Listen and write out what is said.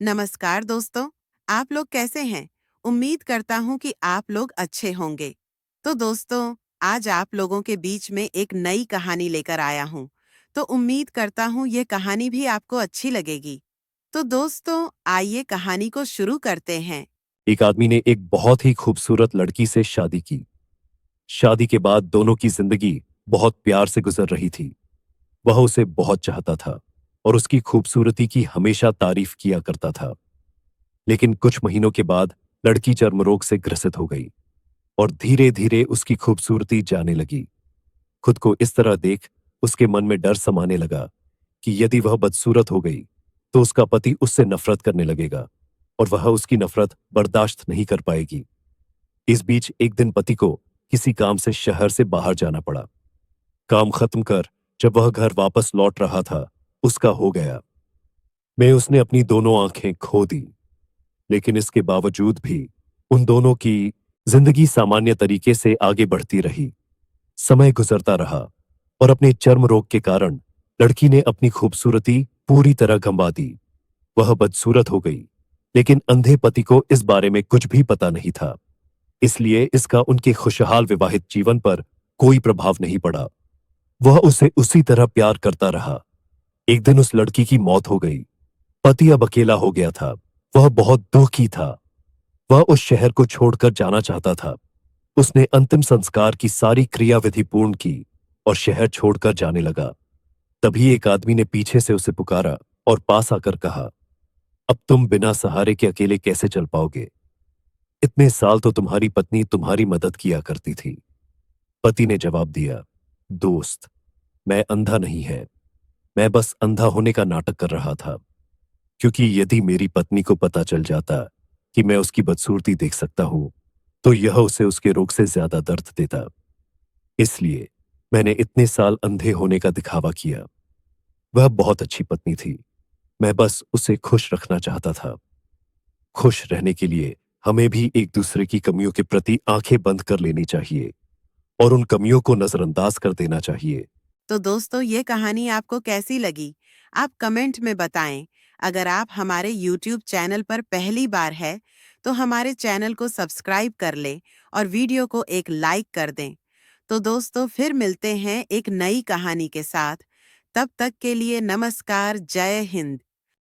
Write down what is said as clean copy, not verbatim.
नमस्कार दोस्तों, आप लोग कैसे हैं? उम्मीद करता हूँ कि आप लोग अच्छे होंगे। तो दोस्तों, आज आप लोगों के बीच में एक नई कहानी लेकर आया हूँ। तो उम्मीद करता हूँ ये कहानी भी आपको अच्छी लगेगी। तो दोस्तों, आइए कहानी को शुरू करते हैं। एक आदमी ने एक बहुत ही खूबसूरत लड़की से शादी की। शादी के बाद दोनों की जिंदगी बहुत प्यार से गुजर रही थी। वह उसे बहुत चाहता था और उसकी खूबसूरती की हमेशा तारीफ किया करता था। लेकिन कुछ महीनों के बाद लड़की चर्म रोग से ग्रसित हो गई और धीरे धीरे उसकी खूबसूरती जाने लगी। खुद को इस तरह देख उसके मन में डर समाने लगा कि यदि वह बदसूरत हो गई तो उसका पति उससे नफरत करने लगेगा और वह उसकी नफरत बर्दाश्त नहीं कर पाएगी। इस बीच एक दिन पति को किसी काम से शहर से बाहर जाना पड़ा। काम खत्म कर जब वह घर वापस लौट रहा था, उसका हो गया। मैं उसने अपनी दोनों आंखें खो दी, लेकिन इसके बावजूद भी उन दोनों की जिंदगी सामान्य तरीके से आगे बढ़ती रही। समय गुजरता रहा और अपने चर्म रोग के कारण लड़की ने अपनी खूबसूरती पूरी तरह गंवा दी। वह बदसूरत हो गई, लेकिन अंधे पति को इस बारे में कुछ भी पता नहीं था। इसलिए इसका उनके खुशहाल विवाहित जीवन पर कोई प्रभाव नहीं पड़ा। वह उसे उसी तरह प्यार करता रहा। एक दिन उस लड़की की मौत हो गई। पति अब अकेला हो गया था। वह बहुत दुखी था। वह उस शहर को छोड़कर जाना चाहता था। उसने अंतिम संस्कार की सारी क्रियाविधि पूर्ण की और शहर छोड़कर जाने लगा। तभी एक आदमी ने पीछे से उसे पुकारा और पास आकर कहा, अब तुम बिना सहारे के अकेले कैसे चल पाओगे? इतने साल तो तुम्हारी पत्नी तुम्हारी मदद किया करती थी। पति ने जवाब दिया, दोस्त, मैं अंधा नहीं है। मैं बस अंधा होने का नाटक कर रहा था, क्योंकि यदि मेरी पत्नी को पता चल जाता कि मैं उसकी बदसूरती देख सकता हूं, तो यह उसे उसके रोग से ज्यादा दर्द देता। इसलिए मैंने इतने साल अंधे होने का दिखावा किया। वह बहुत अच्छी पत्नी थी। मैं बस उसे खुश रखना चाहता था। खुश रहने के लिए हमें भी एक दूसरे की कमियों के प्रति आंखें बंद कर लेनी चाहिए और उन कमियों को नजरअंदाज कर देना चाहिए। तो दोस्तों, ये कहानी आपको कैसी लगी? आप कमेंट में बताएं। अगर आप हमारे YouTube चैनल पर पहली बार है, तो हमारे चैनल को सब्सक्राइब कर लें और वीडियो को एक लाइक कर दें। तो दोस्तों, फिर मिलते हैं एक नई कहानी के साथ। तब तक के लिए नमस्कार, जय हिंद।